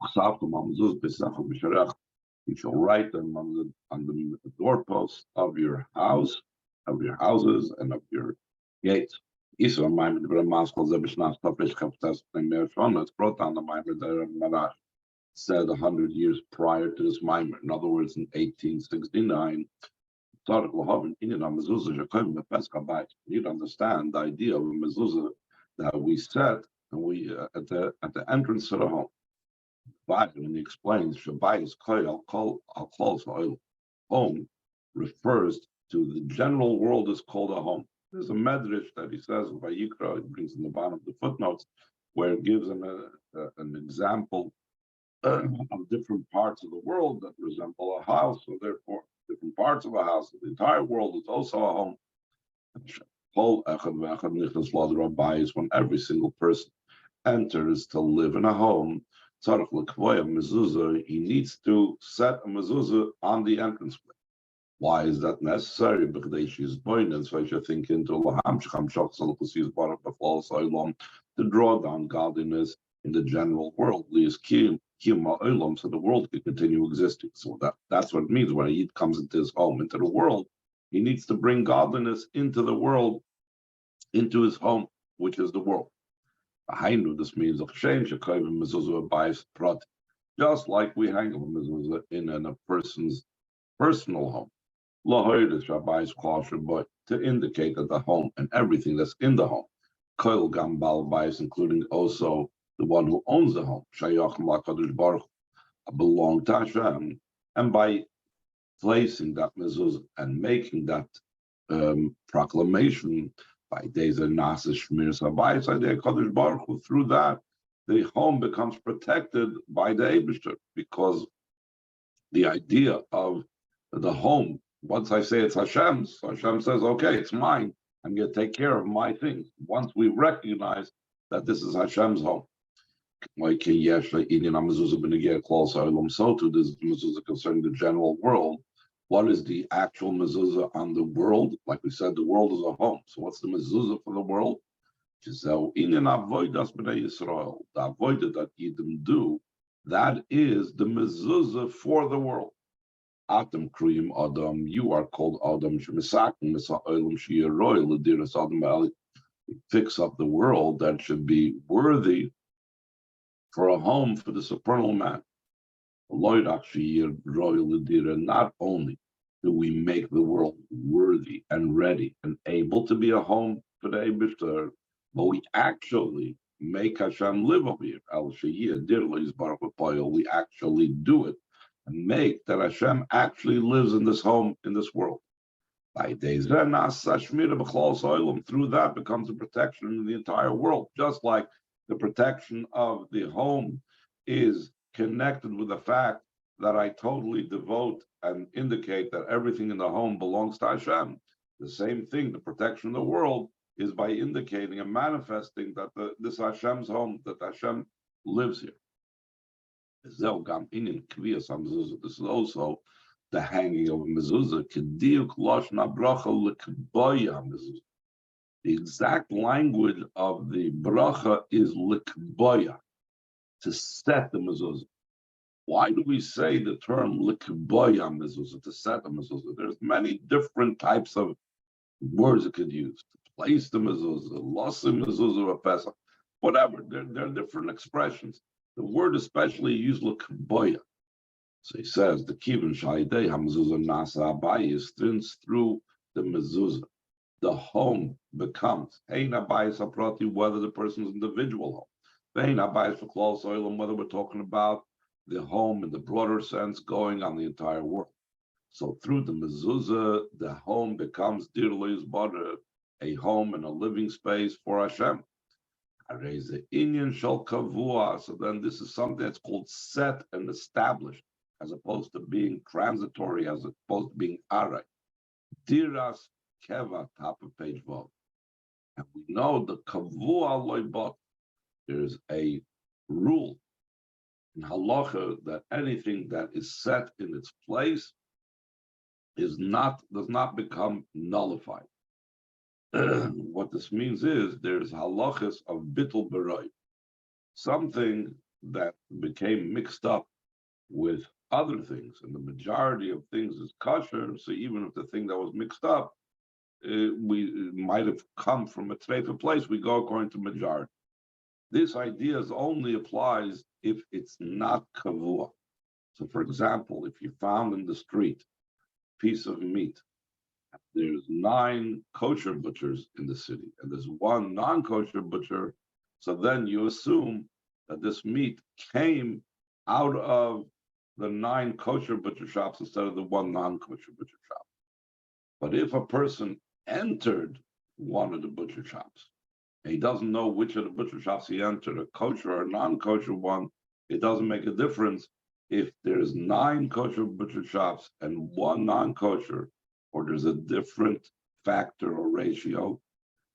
וכתבתם מזוזות ביתך ובשעריך. You shall write them on the doorposts of your house, of your houses, and of your gates. Israel Maamar Dvar Malchus it's brought down the Maamar Dvar Malchus said 100 years prior to this Maamar. In other words, in 1869. You need to understand the idea of a mezuzah that we set and we at the entrance to the home. And he explains, home refers to the general world is called a home. There's a medrash that he says, Vayikra, it brings in the bottom of the footnotes, where it gives him an example of different parts of the world that resemble a house, so therefore different parts of a house. The entire world is also a home. When every single person enters to live in a home, he needs to set a mezuzah on the entranceway. Why is that necessary? Because she's born, and so I should think into to draw down godliness in the general world, so the world can continue existing. So that's what it means when a Yid comes into his home, into the world. He needs to bring godliness into the world, into his home, which is the world. This means just like we hang a mezuzah in a person's personal home. To indicate that the home and everything that's in the home, including also the one who owns the home, belong to Hashem, and by placing that mezuzah and making that proclamation by days of Nasa Shmir Sabayis, through that the home becomes protected by the Eibishter, because the idea of the home, once I say it's Hashem's, so Hashem says, okay, it's mine. I'm going to take care of my things. Once we recognize that this is Hashem's home. So to this mezuzah concerning the general world. What is the actual mezuzah on the world? Like we said, the world is a home. So what's the mezuzah for the world? The avodah that Yidden do, that is the mezuzah for the world. Atam kriyim adam, you are called adam. Fix up the world that should be worthy for a home for the supernal man. Not only do we make the world worthy and ready and able to be a home for the Eibishter, but we actually make Hashem live over here. We actually do it and make that Hashem actually lives in this home, in this world. Through that becomes a protection in the entire world, just like the protection of the home is connected with the fact that I totally devote and indicate that everything in the home belongs to Hashem. The same thing, the protection of the world, is by indicating and manifesting that this Hashem's home, that Hashem lives here. This is also the hanging of a mezuzah. The exact language of the bracha is likboya, to set the mezuzah. Why do we say the term likboya mezuzah, to set the mezuzah? There's many different types of words it could use. To place the mezuzah, losim mezuzah, or pesach, whatever. There are different expressions. The word especially used likboya. So he says the kivin shaydei hamezuzah nasa abayis, through the mezuzah, the home becomes ein abayis haprati, whether the person's individual home. Whether we're talking about the home in the broader sense going on the entire world. So through the mezuzah, the home becomes a home and a living space for Hashem. So then this is something that's called set and established, as opposed to being transitory, as opposed to being aray. Diras keva, top of page 12. And we know the kavua loibot. There's a rule in halacha that anything that is set in its place does not become nullified. What this means is there's halachas of bittul beroy. Something that became mixed up with other things, and the majority of things is kosher. So even if the thing that was mixed up, we might have come from a treifa place, we go according to majority. This idea only applies if it's not kavua. So, for example, if you found in the street a piece of meat, there's 9 kosher butchers in the city, and there's 1 non-kosher butcher, so then you assume that this meat came out of the 9 kosher butcher shops instead of the 1 non-kosher butcher shop. But if a person entered one of the butcher shops, and he doesn't know which of the butcher shops he entered, a kosher or a non-kosher one, it doesn't make a difference if there's 9 kosher butcher shops and 1 non-kosher, or there's a different factor or ratio.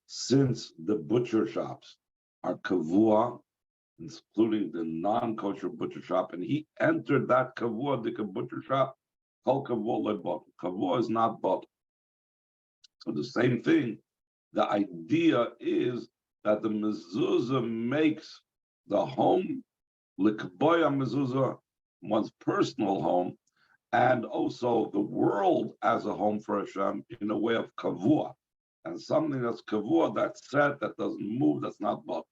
Since the butcher shops are kavua, including the non-kosher butcher shop, and he entered that kavua, the butcher shop, kol kavua le bottle. Kavua is not bottle. So the same thing, the idea is that the mezuzah makes the home, likboya mezuzah, one's personal home, and also the world as a home for Hashem in a way of kavua. And something that's kavua, that's set, that doesn't move, that's not bottle.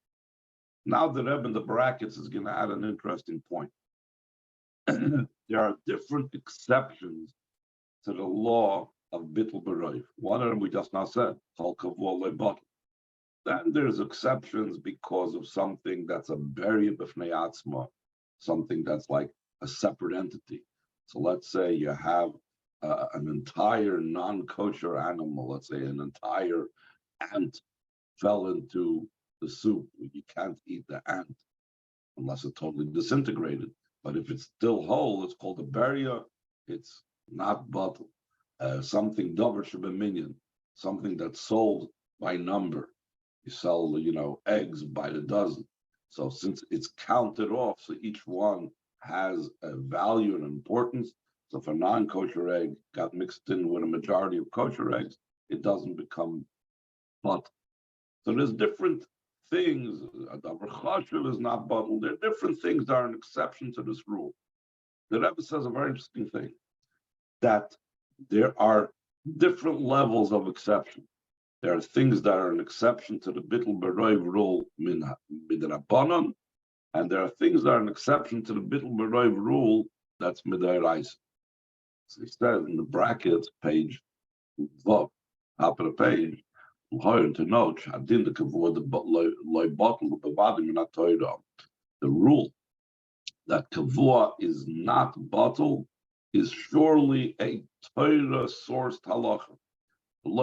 Now the Rebbe in the brackets is going to add an interesting point. There are different exceptions to the law of bittul b'roiv. One of them we just now said, kol kavua le bottle. Then there's exceptions because of something that's a beri b'fnei atzma, something that's like a separate entity. So let's say you have an entire non-kosher animal, let's say an entire ant fell into the soup. You can't eat the ant unless it's totally disintegrated. But if it's still whole, it's called a beria. It's not bottle. Something davar shebeminyan, something that's sold by number. You sell, eggs by the dozen. So since it's counted off, so each one has a value and importance. So if a non-kosher egg got mixed in with a majority of kosher eggs, it doesn't become bottle. So there's different things. A davar chashuv is not bottle. There are different things that are an exception to this rule. The Rebbe says a very interesting thing, that there are different levels of exception. There are things that are an exception to the bittul b'roiv rule midrabanan, and there are things that are an exception to the bittul b'roiv rule that's midaraisa. So he says in the brackets, page top of the page, to note the rule that kavua is not bottle is surely a Torah sourced halacha, and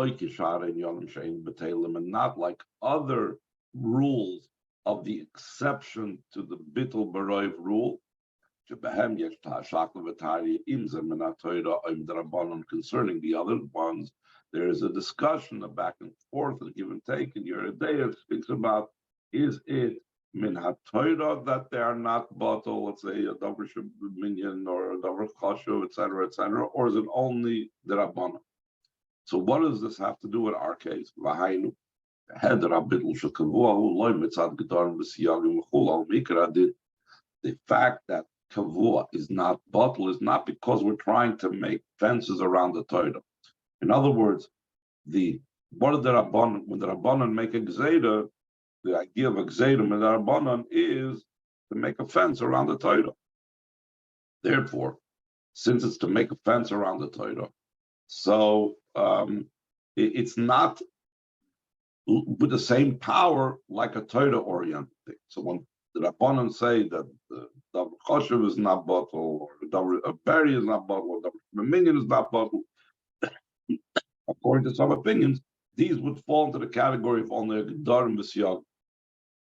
not like other rules of the exception to the bittul b'roiv rule. Concerning the other ones, there is a discussion, a back and forth, a give and take, and your idea speaks about, is it min ha-Torah that they are not bottle, let's say a davar minyan or a davar chashuv, etc., or is it only the Rabbanon? So what does this have to do with our case? The fact that kavua is not bottle is not because we're trying to make fences around the Torah. In other words, when the Rabbanon make a gzeira, the idea of a gzeira in the Rabbanon is to make a fence around the Torah. Therefore, since it's to make a fence around the Torah, so it's not with the same power like a Torah-oriented thing. So when the Rabbanon say that the davar chashuv is not bottle, or the davar beri is not bottle, or the davar minyan is not bottle, according to some opinions, these would fall into the category of only a gedar and v'siyag.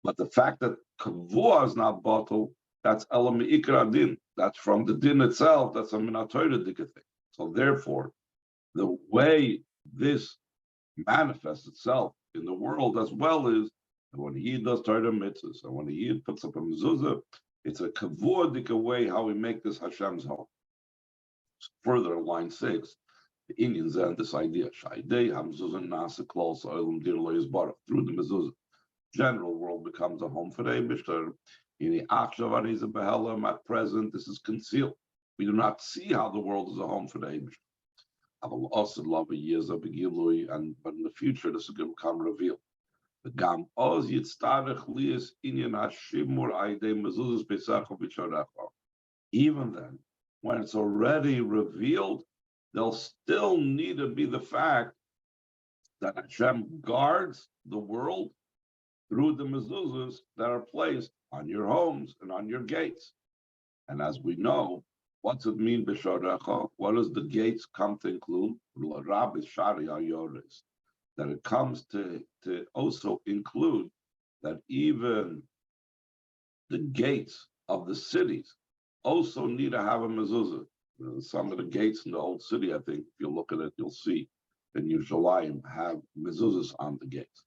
But the fact that kavua is not bottle, that's elam ikra din. That's from the din itself. That's a minatoira dika thing. So therefore, the way this manifests itself in the world as well is when he does Torah mitzvahs, and when he puts up a mezuzah, it's a kavua dika way how we make this Hashem's home. Further, line 6, the Indians and this idea, through the mezuzah, general world becomes a home for the Eibishter. At present, this is concealed. We do not see how the world is a home for the Eibush. I will also love a years of Begilui, but in the future, this is going to become revealed. The Gam Oz Yitztarech Lias Inyan Hashimur Aidei Mezuzos Bitzach ובשעריך. Even then, when it's already revealed, there'll still need to be the fact that Hashem guards the world through the mezuzos that are placed on your homes and on your gates. And as we know, what's it mean, B'Sharecha? What does the gates come to include? That it comes to also include that even the gates of the cities also need to have a mezuzah. Some of the gates in the old city, I think, if you look at it, you'll see in Yerushalayim have mezuzahs on the gates.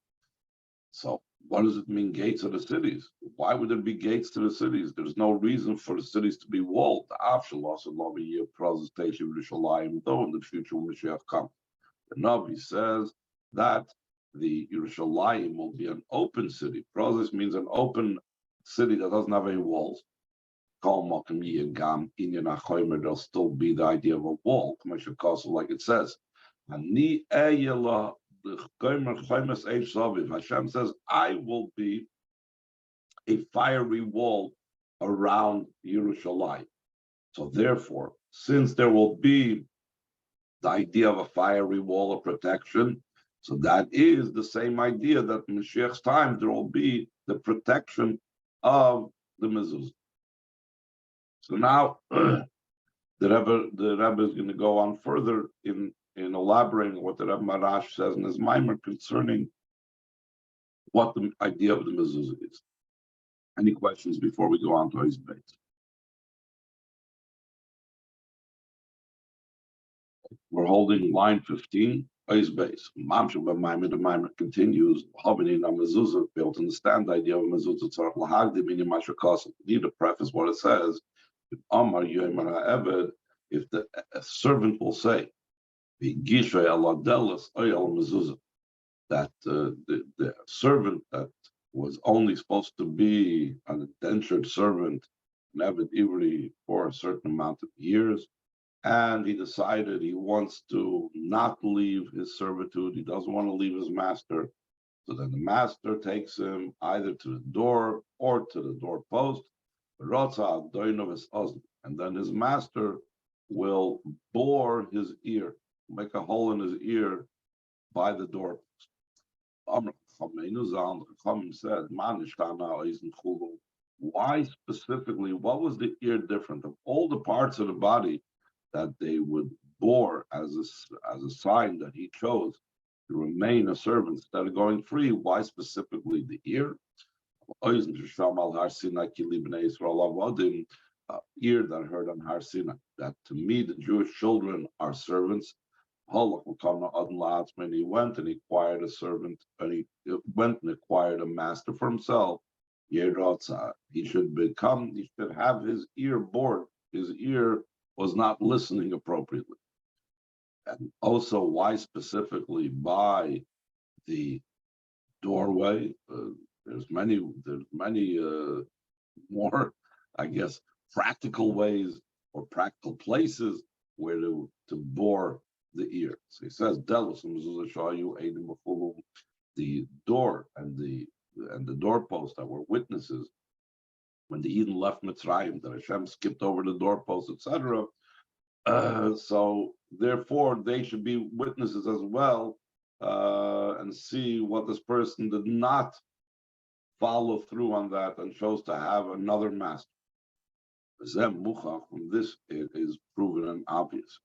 So what does it mean, gates of the cities? Why would there be gates to the cities? There's no reason for the cities to be walled. Though in the future when Mashiach comes. The Navi says that the Yerushalayim will be an open city. Prozis means an open city that doesn't have any walls. There'll still be the idea of a wall, like it says. Hashem says, I will be a fiery wall around Yerushalayim. So therefore, since there will be the idea of a fiery wall of protection, so that is the same idea that in Mashiach's time there will be the protection of the mezuzah. So now the Rebbe is going to go on further in elaborating what the Rebbe Marash says in his Maamar concerning what the idea of the mezuzah is. Any questions before we go on to his bait? We're holding line 15, his base. The Maamar continues, you to understand the idea of mezuzah. You need to preface what it says. If the servant will say that the servant that was only supposed to be an indentured servant, Nevid Ivri, for a certain amount of years, and he decided he wants to not leave his servitude, he doesn't want to leave his master, so then the master takes him either to the door or to the doorpost, and then his master will bore his ear, make a hole in his ear by the doorpost. Said, why specifically, what was the ear different? Of all the parts of the body that they would bore as a sign that he chose to remain a servant instead of going free, why specifically the ear? Ear that heard on Har Sinai, that to me the Jewish children are servants. And he went and he acquired a servant, and he went and acquired a master for himself. He should have his ear bored. His ear was not listening appropriately. And also, why specifically by the doorway? There's many more, I guess, practical ways or practical places where to bore the ear. So he says, the door and the doorpost that were witnesses when the Eden left Mitzrayim, that Hashem skipped over the doorpost, etc. So therefore, they should be witnesses as well and see what this person did not follow through on that and chose to have another master. From this, it is proven and obvious.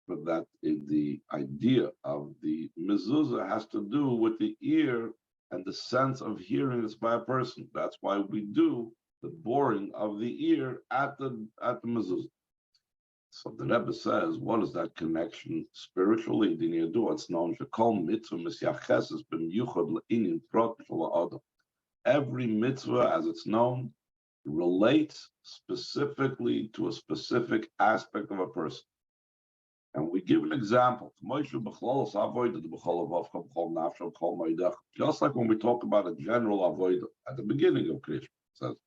But that the idea of the mezuzah has to do with the ear and the sense of hearing this by a person. That's why we do the boring of the ear at the mezuzah. So the Rebbe says, what is that connection spiritually? It's known every mitzvah, as it's known, relates specifically to a specific aspect of a person. And we give an example. Just like when we talk about a general avodah at the beginning of Krishna, it says,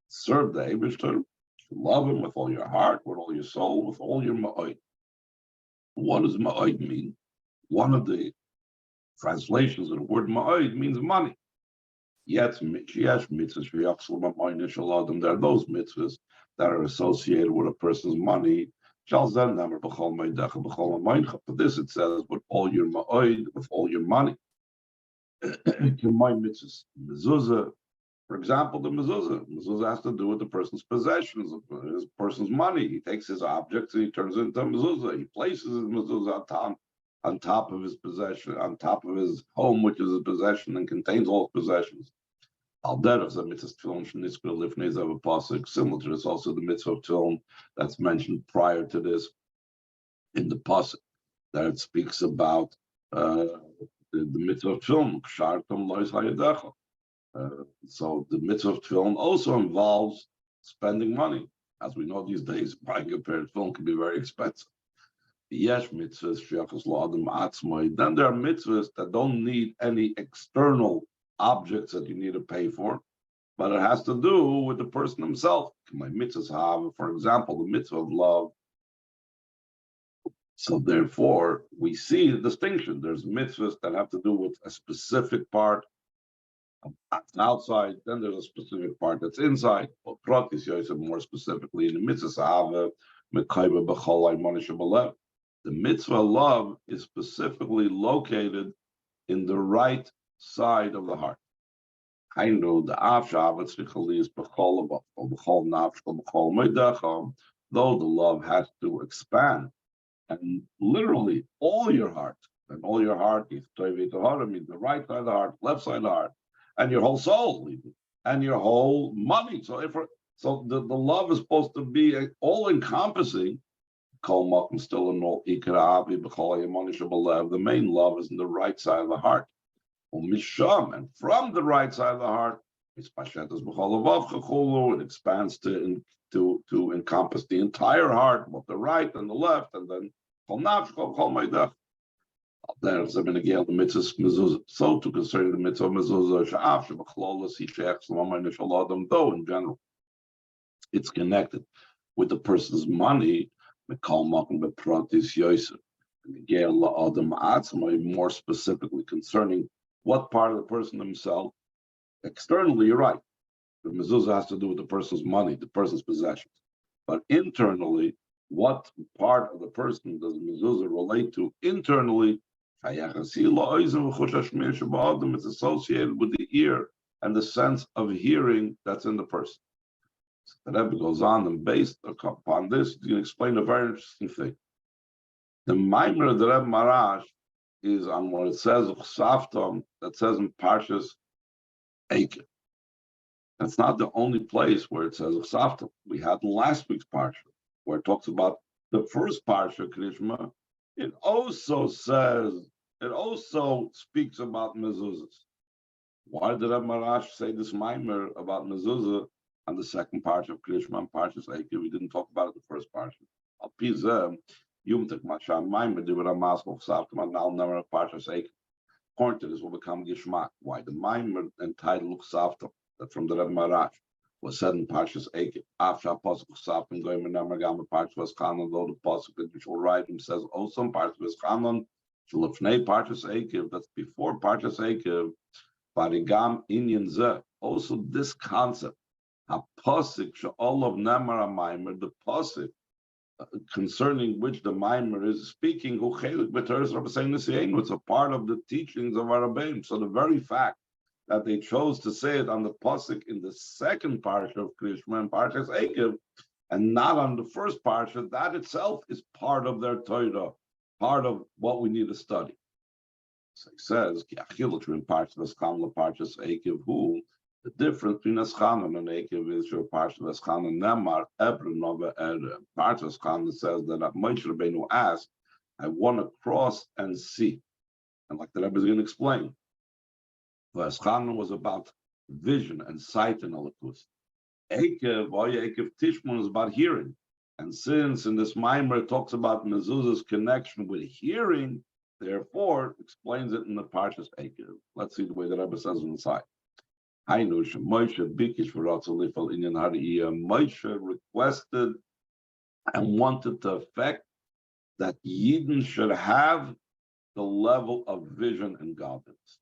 serve the Eibishter, love him with all your heart, with all your soul, with all your ma'od. What does ma'od mean? One of the translations of the word ma'od means money. Yet, there are those mitzvahs that are associated with a person's money. For this, it says, with all your ma'od, with all your money. Mezuzah, for example, the mezuzah has to do with the person's possessions, his person's money. He takes his objects and he turns it into a mezuzah. He places his mezuzah on top of his possession, on top of his home, which is his possession and contains all his possessions. Similar to this, also the mitzvah of tefillin that's mentioned prior to this in the pasuk, that it speaks about the mitzvah of tefillin. So the mitzvah of tefillin also involves spending money. As we know these days, buying a pair of tefillin can be very expensive. Then there are mitzvahs that don't need any external objects that you need to pay for, but it has to do with the person himself. My mitzvahs have, for example, the mitzvah of love. So therefore, we see the distinction. There's mitzvahs that have to do with a specific part that's outside, then there's a specific part that's inside. Well, pratis yosef more specifically in the mitzvah the mitzvah love is specifically located in the right side of the heart. I know the though the love has to expand, and literally all your heart, and all your heart is means the right side of the heart, left side of the heart, and your whole soul, and your whole money. So the love is supposed to be all encompassing. Still in all the main love is in the right side of the heart. And from the right side of the heart, it expands to encompass the entire heart, both the right and the left, and then there's the mitzvah. So to concerning the mitzvah mezuzah, though in general it's connected with the person's money, more specifically concerning what part of the person himself. Externally, you're right. The mezuzah has to do with the person's money, the person's possessions. But internally, what part of the person does the mezuzah relate to internally? It's associated with the ear and the sense of hearing that's in the person. So the Rebbe goes on, and based upon this, you can explain a very interesting thing. The Maamar of the Rebbe Marash is on what it says of Saftam, that says in Parshas Eikev. That's not the only place where it says of Saftam. We had in last week's Parsha, where it talks about the first Parsha, Krishma. It also speaks about mezuzahs. Why did Rebbe Marash say this Maamar about mezuzah on the second Parsha of Krishma and Parshas Eikev? We didn't talk about it the first Parsha. Al Pizem, Yumtek Masham Maamar Dvar Malchus Saftam and now never Parshas Eikev. According to this will become Gishmak. Why the Maamar entitled Saftam, that from the Rebbe Marash, was said in Parshas Eikev. After Pasuk Saftam Goyim Nemer Gam Parshas Veschanan, though the Pasuk that you shall write him says also in Parshas Veschanan, Shalafnei Parshas Eikev, that's before Parshas Eikev, Barigam Inyan Zeh. Also this concept, HaPasuk Sha'olav Nemer HaMaamar, the Pasuk concerning which the Maamar is speaking, who chelik b'teres Rabbeinu Nesienu, it's a part of the teachings of our Rabbeim. So the very fact that they chose to say it on the pasuk in the second parsha of Krishma and Parshas Eikev, and not on the first parsha, that itself is part of their Torah, part of what we need to study. So he says, between Parshas Veschanan and Parshas Eikev, who the difference between Veschanan and Eikev is your Parshas Veschanan Nemar Ebre Nova Ere. Parshas Veschanan says that Moshe Rabbeinu asked, I want to cross and see, and like the Rebbe is going to explain. Veschanan was about vision and sight and eloquence. Eikev Tishmon is about hearing. And since in this Maamar it talks about mezuzah's connection with hearing, therefore explains it in the Parshas Eikev. Let's see the way the Rebbe says on the side. Moshe requested and wanted to effect that Yidden should have the level of vision and godliness.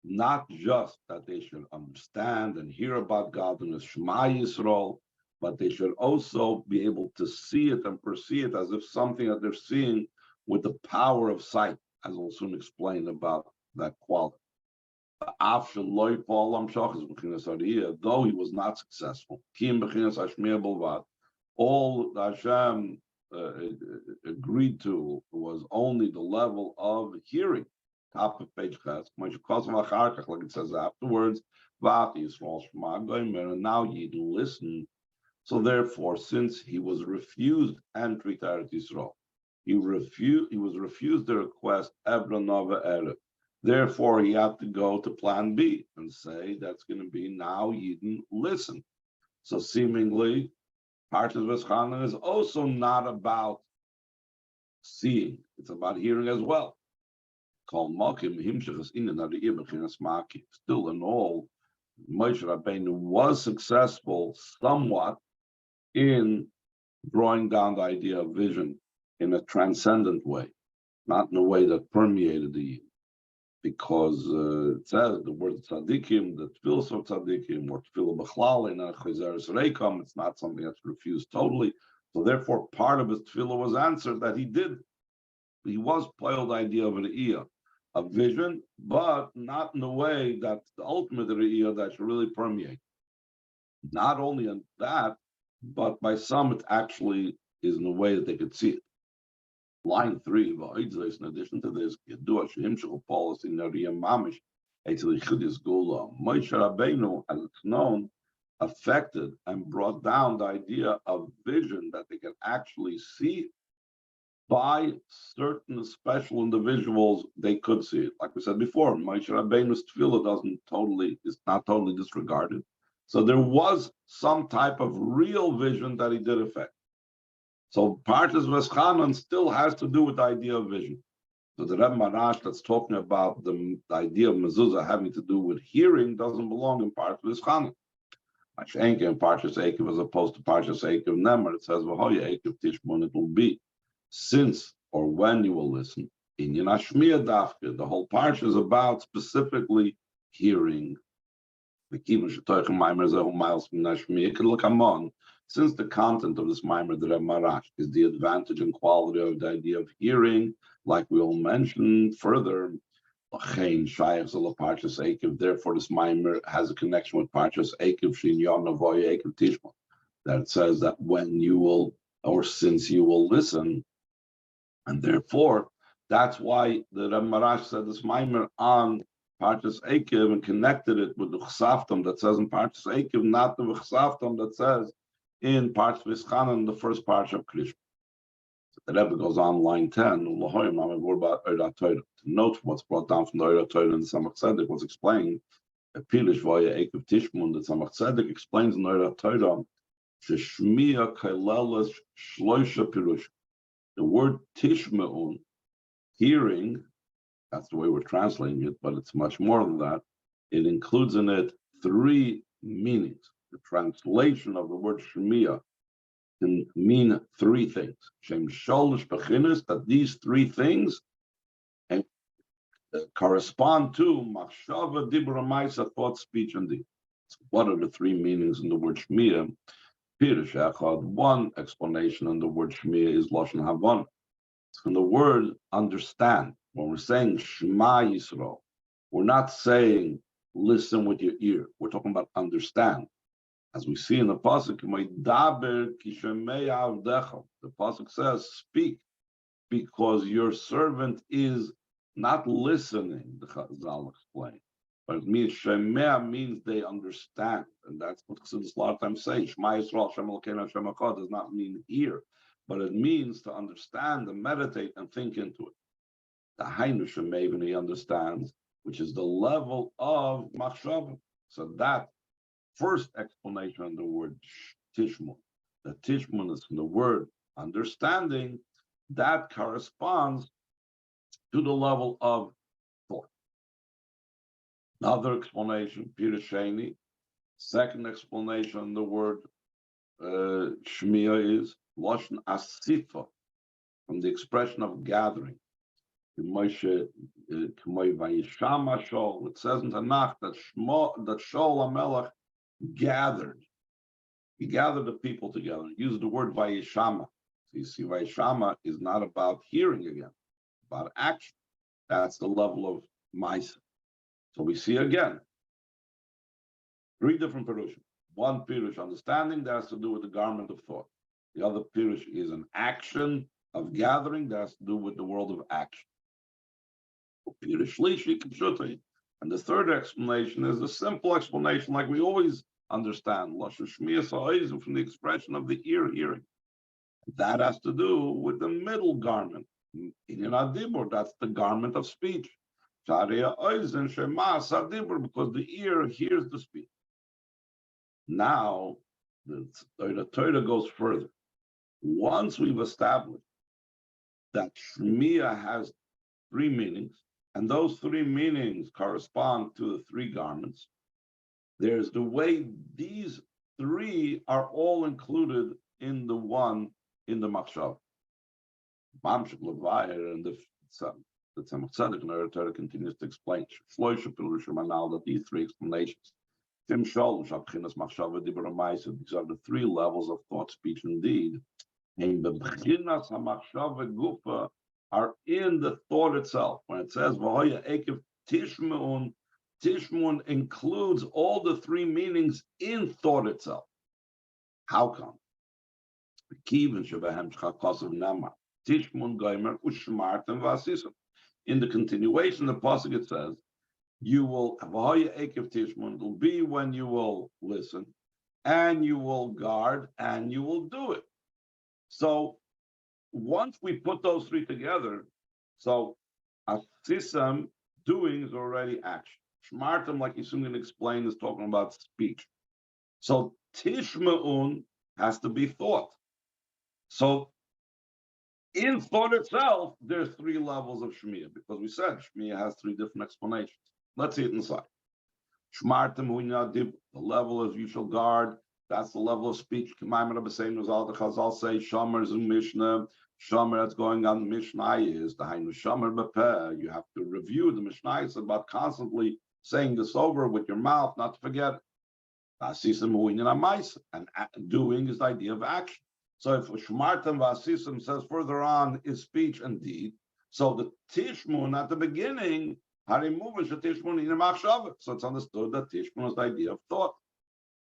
Not just that they should understand and hear about godliness, Shema Yisrael, but they should also be able to see it and perceive it as if something that they're seeing with the power of sight, as I'll soon explain about that quality. Though he was not successful, all that Hashem agreed to was only the level of hearing. Top of page Ches, like it says afterwards, and now ye do listen. So therefore, since he was refused entry to Eretz Yisrael, he was refused the request Ebra Nova Erev. Therefore, he had to go to plan B and say that's going to be now Yidden listen. So seemingly, Parshas V'Schana is also not about seeing; it's about hearing as well. Still in all, Moshe Rabbeinu was successful somewhat in drawing down the idea of vision in a transcendent way, not in a way that permeated the Yid. Because it says the word tzaddikim, the tefillah of tzaddikim, or tefillah b'chlal in a chezeres reikam, it's not something that's refused totally. So therefore, part of his tefillah was answered that he did. He was played the idea of an iyah, a vision, but not in a way that the ultimate iyah that should really permeate. Not only in that, but by some it actually is in a way that they could see it. Line 3, in addition to this, Moshe Rabbeinu, as it's known, affected and brought down the idea of vision that they can actually see by certain special individuals. They could see it. Like we said before, Moshe Rabbeinu's tefillah is not totally disregarded. So there was some type of real vision that he did affect. So Parshas V'Schana still has to do with the idea of vision. So the Rebbe Marash that's talking about the idea of mezuzah having to do with hearing doesn't belong in Parshas V'Schana. Mashenke in Parshas Eikev as opposed to Parshas Eikev Nemer, it says V'hoya Eikev Tishmon, it will be since or when you will listen. In Yinashmiya Dafke, the whole parsha is about specifically hearing. The Kivin Shetoichem Maamar Zehu Miles from Nashmiya. It could look among. Since the content of this Maamar, the Rebbe Marash, is the advantage and quality of the idea of hearing, like we all mentioned further, therefore this Maamar has a connection with Parshas Eikev, Shin Yom Navoy Eikev Tishma, that it says that when you will, or since you will listen, and therefore that's why the Rebbe Marash said this Maamar on Parshas Eikev and connected it with the Chesaftam that says in Parshas Eikev, not the Chesaftam that says in Parshas V'Schana in the first parsha of Krishma. So the Rebbe goes on line 10. To note what's brought down from the Eira Torah and the Samach Tzedek was explained. Pilish Vaya Eikev Tishmun, the Samach Tzedek explains in the Eira Torah, Sheshmiya Kailelas Shloisha Pirush. The word Tishmeun, hearing, that's the way we're translating it, but it's much more than that. It includes in it 3 meanings. The translation of the word Shemiya can mean 3 things. Shem Sholish Bechinis, that these 3 things correspond to Machshava, Dibra, Maisa, thought, speech, and deed. So what are the 3 meanings in the word Shemiya? Pirush Echad, one explanation in the word Shemiya is Lashon Havon. From the word understand, when we're saying Shema Yisrael, we're not saying listen with your ear. We're talking about understand. As we see in the pasuk, the pasuk says, "Speak, because your servant is not listening." The Chazal explained, but it means Shemea means they understand, and that's what Chassidus a lot of times say. Shema Yisrael, Shem Elokeinu, Shem Echad does not mean hear, but it means to understand and meditate and think into it. The Hainu Shemei, when he understands, which is the level of Machshava. So that first explanation on the word Tishmun. The Tishmun is from the word understanding, that corresponds to the level of thought. Another explanation, Pirusheni, second explanation, the word Shmiya is Lashon Asifa, from the expression of gathering. It says in Tanakh that Shaul HaMelech gathered. He gathered the people together. He used the word Vayishama. So you see, Vayishama is not about hearing again, about action. That's the level of Maisa. So we see again, three different Pirushim. One Pirush, understanding, that has to do with the garment of thought. The other Pirush is an action of gathering, that has to do with the world of action. And the third explanation is a simple explanation, like we always understand, from the expression of the ear hearing. That has to do with the middle garment. That's the garment of speech. Because the ear hears the speech. Now, the Torah goes further. Once we've established that Shmiya has three meanings, and those three meanings correspond to the three garments, there's the way these three are all included in the one, in the Machshav. And the Tzemach Tzedek in the Torah continues to explain that these three explanations, these are the three levels of thought, speech, and deed. Are in the thought itself. When it says Tishmun, Tishmun includes all the three meanings in thought itself. How come? In the continuation, the pasuk it says, "You will Tishmun." Will be when you will listen, and you will guard, and you will do it. So once we put those three together, so asisam, doing, is already action. Shmartam, like you soon going to explain, is talking about speech. So tishma'un has to be thought. So in thought itself, there's three levels of Shmiya, because we said Shmiya has three different explanations. Let's see it inside. Shmartam, the level is you shall guard. That's the level of speech. Maamar the Chazal say Shomer is Mishnah. Shomer that's going on Mishnah is the Hainu Shomer Bepeh. You have to review the Mishnah. It's about constantly saying this over with your mouth, not to forget it. And doing is the idea of action. So if Shmartam Vasisim says further on is speech and deed, so the Tishmun at the beginning, so it's understood that Tishmun is the idea of thought.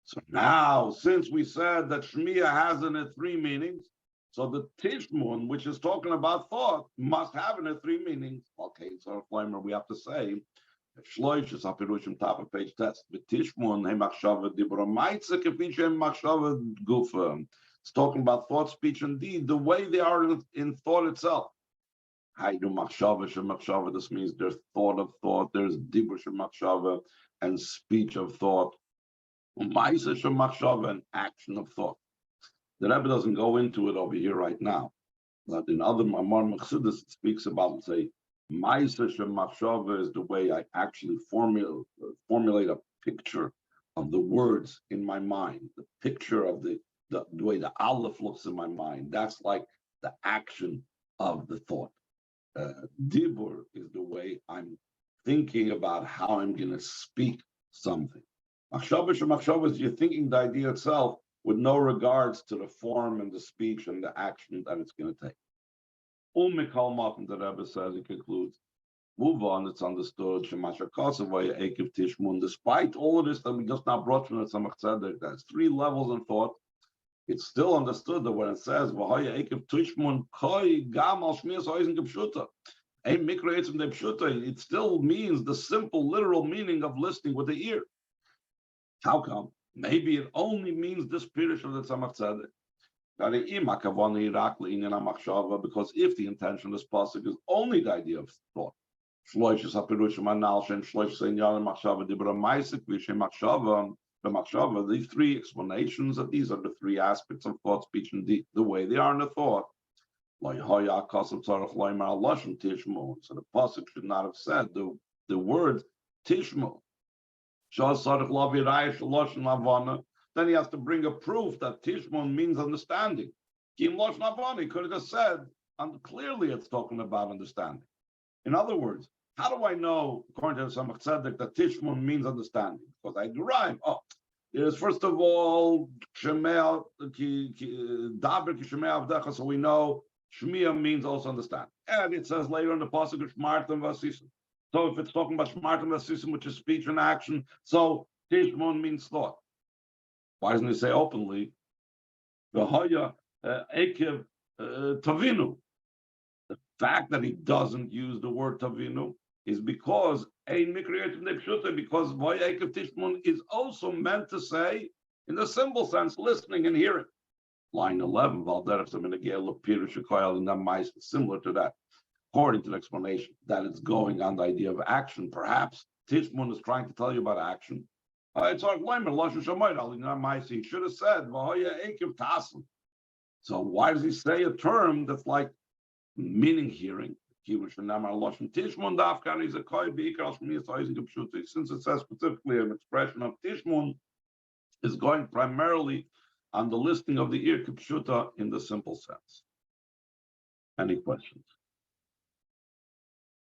So now, since we said that Shmiya has in it three meanings, so the Tishmun, which is talking about thought, must have in it three meanings. Okay, so we have to say, Shloish is Hapirushim, top of page test. The Tishmun, Machshava Dibra Maitza Kefishem Machshava Gufa. It's talking about thought, speech, and deed, the way they are in thought itself. Haidu Machshava Shemachshava. This means there's thought of thought, there's Dibra Shemachshava, and speech of thought. Maisa Shemachshava, and action of thought. The Rebbe doesn't go into it over here right now, but in other Maamar Mechsidus it speaks about, say, Maisa Shemachshava is the way I actually formulate a picture of the words in my mind, the picture of the way the Aleph looks in my mind. That's like the action of the thought. Dibur is the way I'm thinking about how I'm going to speak something. Machshava Shemachshava is you're thinking the idea itself with no regards to the form and the speech and the action that it's going to take. Mikal Matan, the Rebbe says, he concludes, move on, it's understood, despite all of this that we just now brought from the Tzemach Tzedek, that's three levels in thought, it's still understood that when it says, it still means the simple, literal meaning of listening with the ear. How come? Maybe it only means this pirush of the Tzemach Tzedek. Because if the intention of this pasuk is only the idea of thought, the machshava, these three explanations, that these are the three aspects of thought, speech, and deed, the way they are in the thought. So the pasuk should not have said the word tishmo. Then he has to bring a proof that tishmon means understanding. He could have just said, and clearly it's talking about understanding. In other words, how do I know, according to Samach Tzedek, that tishmon means understanding? Because I derive, there's first of all, so we know Shmiya means also understand. And it says later in the pasuk, Shmartem Vasisim. So if it's talking about Shmartem Vasisim, which is speech and action, so Tishmon means thought. Why doesn't he say openly, V'hoya Ekev Tavinu? The fact that he doesn't use the word Tavinu is because because V'hoya Ekev Tishmon is also meant to say, in the simple sense, listening and hearing. Line 11, similar to that, according to the explanation, that it's going on the idea of action. Perhaps Tishmun is trying to tell you about action. It's like he should have said, so why does he say a term that's like meaning hearing? Since it says specifically an expression of Tishmun is going primarily on the listing of the ear kipshuta in the simple sense. Any questions?